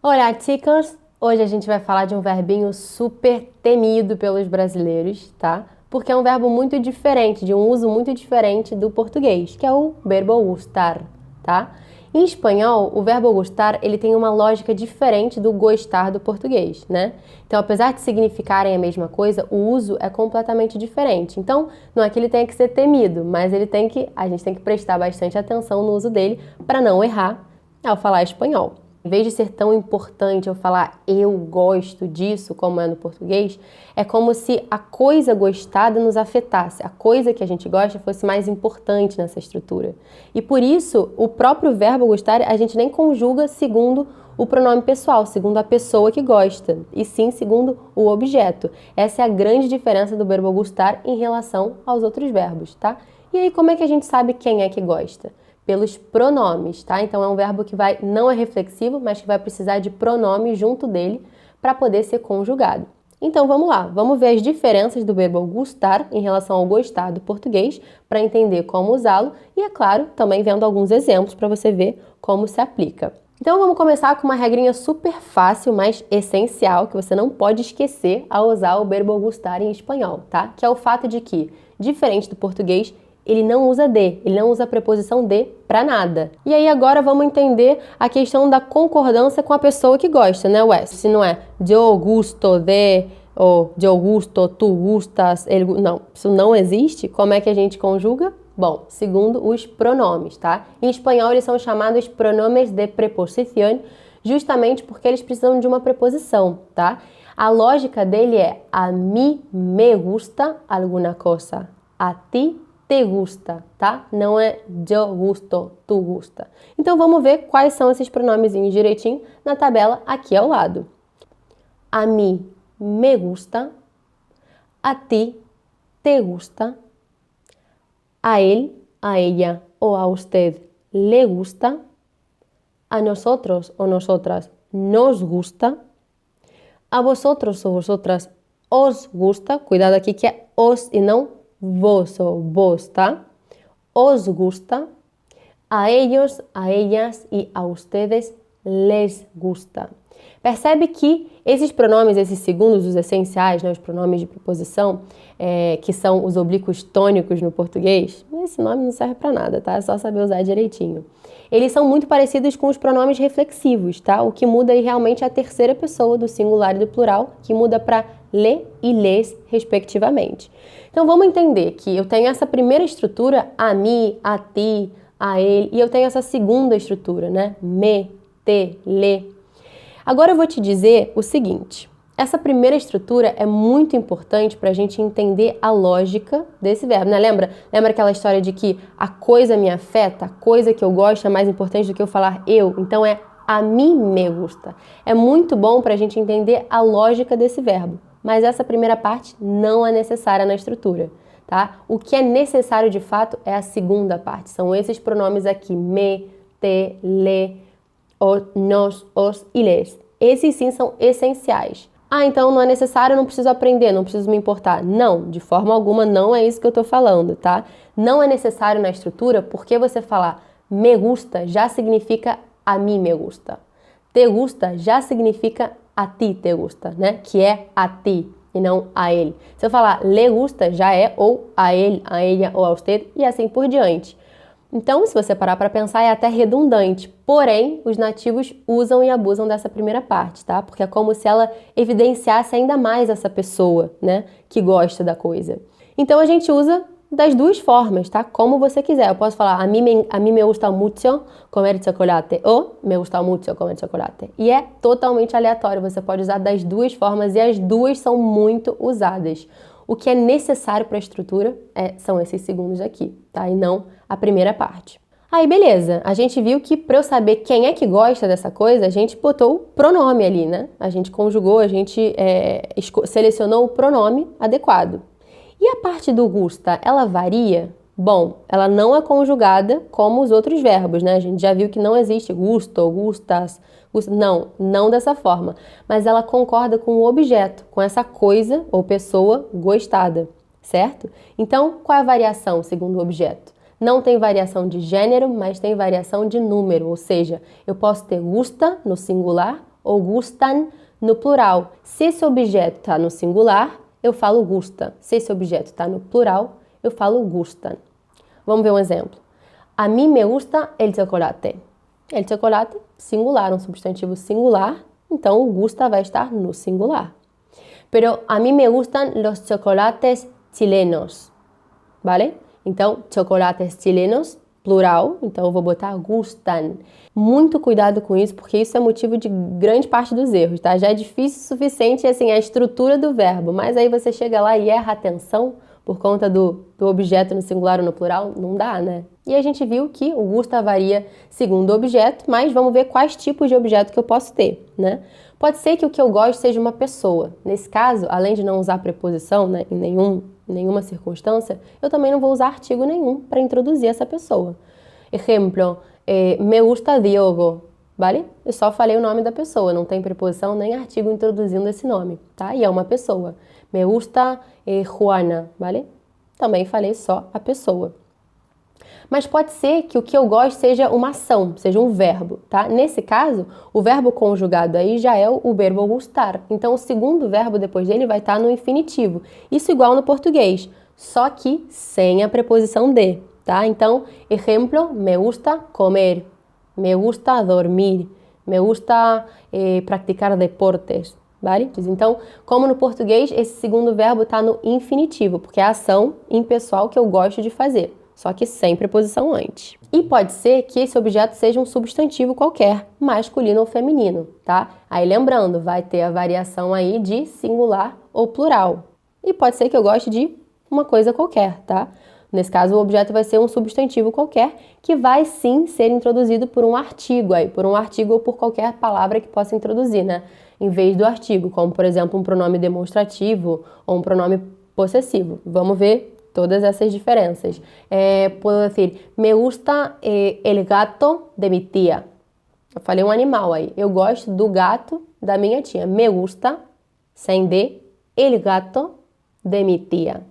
Olá, chicos! Hoje a gente vai falar de um verbinho super temido pelos brasileiros, tá? Porque é um verbo muito diferente, de um uso muito diferente do português, que é o verbo gustar, tá? Em espanhol, o verbo gustar, ele tem uma lógica diferente do gostar do português, né? Então, apesar de significarem a mesma coisa, o uso é completamente diferente. Então, não é que ele tenha que ser temido, mas a gente tem que prestar bastante atenção no uso dele para não errar ao falar espanhol. Em vez de ser tão importante eu falar eu gosto disso, como é no português, é como se a coisa gostada nos afetasse, a coisa que a gente gosta fosse mais importante nessa estrutura. E por isso, o próprio verbo gostar a gente nem conjuga segundo o pronome pessoal, segundo a pessoa que gosta, e sim segundo o objeto. Essa é a grande diferença do verbo gustar em relação aos outros verbos, tá? E aí, como é que a gente sabe quem é que gosta? Pelos pronomes, tá? Então é um verbo que não é reflexivo, mas que vai precisar de pronome junto dele para poder ser conjugado. Então vamos lá, vamos ver as diferenças do verbo gustar em relação ao gostar do português para entender como usá-lo e, é claro, também vendo alguns exemplos para você ver como se aplica. Então vamos começar com uma regrinha super fácil, mas essencial, que você não pode esquecer ao usar o verbo gustar em espanhol, tá? Que é o fato de que, diferente do português, ele não usa de, ele não usa a preposição de para nada. E aí agora vamos entender a questão da concordância com a pessoa que gosta, né, Wes? Se não é yo gusto de, ou yo gusto, tu gustas, ele... Não, isso não existe. Como é que a gente conjuga? Bom, segundo os pronomes, tá? Em espanhol eles são chamados pronomes de preposición, justamente porque eles precisam de uma preposição, tá? A lógica dele é a mí me gusta alguna cosa, a ti te gusta, tá? Não é yo gusto, tu gusta. Então vamos ver quais são esses pronomezinhos direitinho na tabela aqui ao lado. A mí me gusta, a ti te gusta, a él, a ella o a usted le gusta, a nosotros o nosotras nos gusta, a vosotros o vosotras os gusta, cuidado aqui que é os e não vos ou vos, tá? Os gusta, a ellos, a ellas e a ustedes les gusta. Percebe que esses pronomes, esses segundos, os essenciais, né, os pronomes de preposição, que são os oblíquos tônicos no português, esse nome não serve para nada, tá? É só saber usar direitinho. Eles são muito parecidos com os pronomes reflexivos, tá? O que muda aí realmente é a terceira pessoa do singular e do plural, que muda para le e les, respectivamente. Então vamos entender que eu tenho essa primeira estrutura, a mim, a ti, a ele, e eu tenho essa segunda estrutura, né? Me, te, le. Agora eu vou te dizer o seguinte, essa primeira estrutura é muito importante para a gente entender a lógica desse verbo, né? Lembra aquela história de que a coisa me afeta, a coisa que eu gosto é mais importante do que eu falar eu? Então é a mim me gusta. É muito bom para a gente entender a lógica desse verbo, mas essa primeira parte não é necessária na estrutura, tá? O que é necessário de fato é a segunda parte, são esses pronomes aqui, me, te, le, nos, os e les. Esses sim são essenciais. Ah, então não é necessário, eu não preciso aprender, não preciso me importar. Não, de forma alguma não é isso que eu tô falando, tá? Não é necessário na estrutura porque você falar me gusta já significa a mim me gusta. Te gusta já significa a ti te gusta, né? Que é a ti e não a ele. Se eu falar le gusta já é ou a ele, a ella ou a usted e assim por diante. Então, se você parar para pensar, é até redundante. Porém, os nativos usam e abusam dessa primeira parte, tá? Porque é como se ela evidenciasse ainda mais essa pessoa, né? Que gosta da coisa. Então, a gente usa das duas formas, tá? Como você quiser. Eu posso falar, a mí me gusta mucho comer chocolate. Ou, me gusta mucho comer chocolate. E é totalmente aleatório. Você pode usar das duas formas e as duas são muito usadas. O que é necessário para a estrutura são esses segundos aqui, tá? E não a primeira parte. Aí, beleza. A gente viu que para eu saber quem é que gosta dessa coisa, a gente botou o pronome ali, né? A gente conjugou, a gente selecionou o pronome adequado. E a parte do gusta, ela varia? Bom, ela não é conjugada como os outros verbos, né? A gente já viu que não existe gusto, gustas, não dessa forma. Mas ela concorda com o objeto, com essa coisa ou pessoa gostada, certo? Então, qual é a variação segundo o objeto? Não tem variação de gênero, mas tem variação de número, ou seja, eu posso ter gusta no singular ou gustan no plural. Se esse objeto está no singular, eu falo gusta. Se esse objeto está no plural, eu falo gustan. Vamos ver um exemplo. A mim me gusta el chocolate. El chocolate, singular, um substantivo singular, então o gusta vai estar no singular. Pero a mí me gustan los chocolates chilenos, ¿vale? Então, chocolates chilenos, plural, então eu vou botar gustan. Muito cuidado com isso, porque isso é motivo de grande parte dos erros, tá? Já é difícil o suficiente, assim, a estrutura do verbo, mas aí você chega lá e erra a atenção por conta do objeto no singular ou no plural, não dá, né? E a gente viu que o gusta varia segundo o objeto, mas vamos ver quais tipos de objeto que eu posso ter, né? Pode ser que o que eu gosto seja uma pessoa. Nesse caso, além de não usar preposição, né, em nenhuma circunstância, eu também não vou usar artigo nenhum para introduzir essa pessoa. Exemplo, me gusta Diogo, vale? Eu só falei o nome da pessoa, não tem preposição nem artigo introduzindo esse nome, tá? E é uma pessoa. Me gusta Juana, vale? Também falei só a pessoa. Mas pode ser que o que eu gosto seja uma ação, seja um verbo, tá? Nesse caso, o verbo conjugado aí já é o verbo gustar. Então, o segundo verbo depois dele vai estar no infinitivo. Isso igual no português, só que sem a preposição de, tá? Então, exemplo, me gusta comer, me gusta dormir, me gusta praticar deportes, vale? Então, como no português, esse segundo verbo está no infinitivo, porque é a ação impessoal que eu gosto de fazer, só que sem preposição antes. E pode ser que esse objeto seja um substantivo qualquer, masculino ou feminino, tá? Aí lembrando, vai ter a variação aí de singular ou plural. E pode ser que eu goste de uma coisa qualquer, tá? Nesse caso, o objeto vai ser um substantivo qualquer, que vai sim ser introduzido por um artigo aí, por um artigo ou por qualquer palavra que possa introduzir, né? Em vez do artigo, como por exemplo um pronome demonstrativo ou um pronome possessivo. Vamos ver todas essas diferenças. Posso dizer, me gusta el gato de mi tía. Eu falei um animal aí. Eu gosto do gato da minha tia. Me gusta, sem de, el gato de mi tía.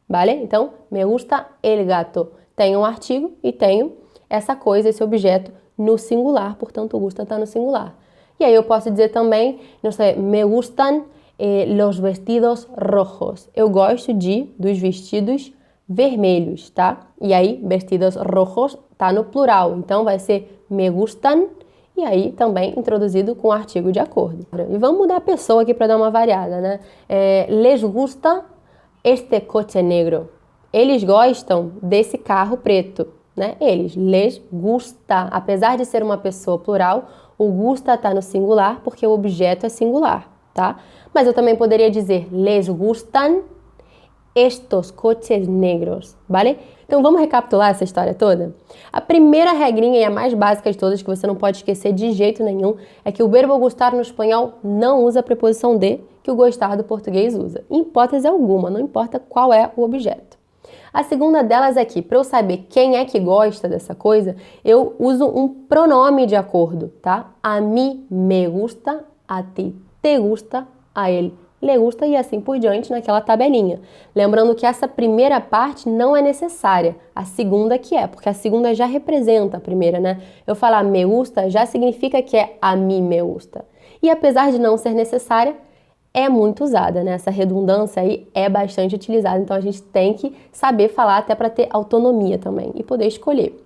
Vale? Então, me gusta el gato. Tenho um artigo e tenho essa coisa, esse objeto no singular. Portanto, o gusta está no singular. E aí eu posso dizer também, não sei, me gustan los vestidos rojos. Eu gosto dos vestidos vermelhos, tá? E aí, vestidos rojos tá no plural. Então, vai ser me gustan e aí também introduzido com o artigo de acordo. E vamos mudar a pessoa aqui para dar uma variada, né? Les gusta este coche negro. Eles gostam desse carro preto, né? Eles, les gusta. Apesar de ser uma pessoa plural, o gusta tá no singular porque o objeto é singular, tá? Mas eu também poderia dizer, les gustan estos coches negros, vale? Então vamos recapitular essa história toda? A primeira regrinha e a mais básica de todas, que você não pode esquecer de jeito nenhum, é que o verbo gustar no espanhol não usa a preposição de, que o gostar do português usa. Em hipótese alguma, não importa qual é o objeto. A segunda delas é que, para eu saber quem é que gosta dessa coisa, eu uso um pronome de acordo, tá? A mim me gusta, a ti te gusta, a ele le gusta e assim por diante naquela tabelinha. Lembrando que essa primeira parte não é necessária, a segunda que é, porque a segunda já representa a primeira, né? Eu falar me gusta já significa que é a mim me gusta. E apesar de não ser necessária, é muito usada, né? Essa redundância aí é bastante utilizada, então a gente tem que saber falar até para ter autonomia também e poder escolher.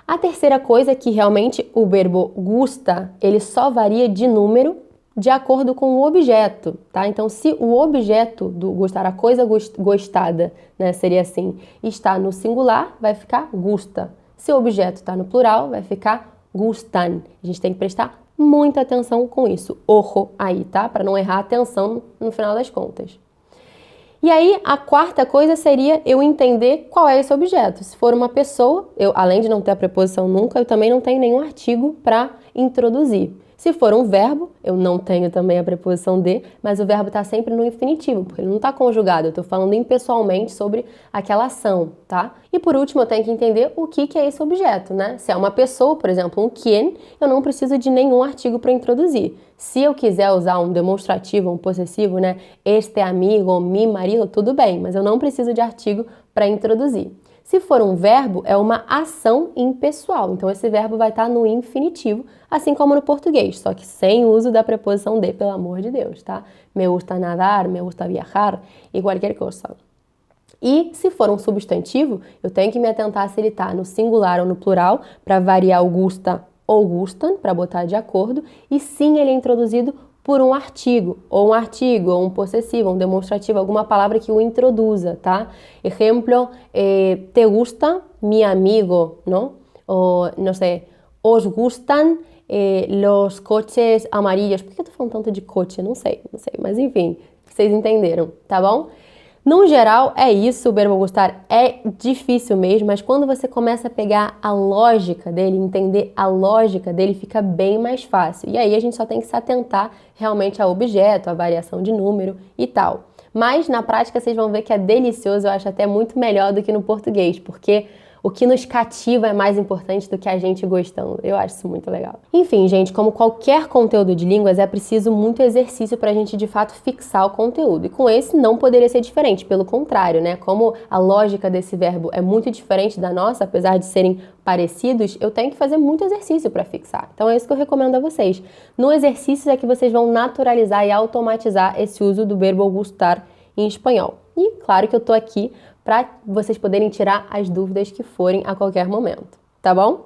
A terceira coisa é que realmente o verbo gusta, ele só varia de número de acordo com o objeto, tá? Então, se o objeto do gostar, a coisa gostada, né, seria assim, está no singular, vai ficar gusta. Se o objeto está no plural, vai ficar gustan. A gente tem que prestar muita atenção com isso. Ojo aí, tá? Para não errar a atenção no final das contas. E aí, a quarta coisa seria eu entender qual é esse objeto. Se for uma pessoa, eu, além de não ter a preposição nunca, eu também não tenho nenhum artigo para introduzir. Se for um verbo, eu não tenho também a preposição de, mas o verbo está sempre no infinitivo, porque ele não está conjugado, eu estou falando impessoalmente sobre aquela ação, tá? E por último, eu tenho que entender o que é esse objeto, né? Se é uma pessoa, por exemplo, um quien, eu não preciso de nenhum artigo para introduzir. Se eu quiser usar um demonstrativo, um possessivo, né? Este amigo ou mi marido, tudo bem, mas eu não preciso de artigo para introduzir. Se for um verbo, é uma ação impessoal. Então, esse verbo vai estar no infinitivo, assim como no português, só que sem o uso da preposição de, pelo amor de Deus, tá? Me gusta nadar, me gusta viajar e qualquer coisa. E se for um substantivo, eu tenho que me atentar se ele está no singular ou no plural, para variar o gusta ou gustan, para botar de acordo, e sim ele é introduzido por um artigo, ou um possessivo, um demonstrativo, alguma palavra que o introduza, tá? Exemplo, te gusta mi amigo, não? Ou, não sei, os gustan los coches amarillos. Por que eu tô falando tanto de coche? Não sei, mas enfim, vocês entenderam, tá bom? No geral, é isso, o verbo gostar é difícil mesmo, mas quando você começa a pegar a lógica dele, entender a lógica dele, fica bem mais fácil. E aí a gente só tem que se atentar realmente ao objeto, à variação de número e tal. Mas na prática vocês vão ver que é delicioso, eu acho até muito melhor do que no português, porque o que nos cativa é mais importante do que a gente gostando. Eu acho isso muito legal. Enfim, gente, como qualquer conteúdo de línguas, é preciso muito exercício para a gente, de fato, fixar o conteúdo. E com esse não poderia ser diferente, pelo contrário, né? Como a lógica desse verbo é muito diferente da nossa, apesar de serem parecidos, eu tenho que fazer muito exercício para fixar. Então é isso que eu recomendo a vocês. No exercício é que vocês vão naturalizar e automatizar esse uso do verbo gustar em espanhol. E claro que eu tô aqui para vocês poderem tirar as dúvidas que forem a qualquer momento, tá bom?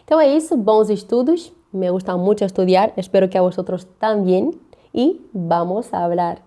Então é isso, bons estudos, me gusta mucho estudiar, espero que a vosotros también, y vamos a hablar.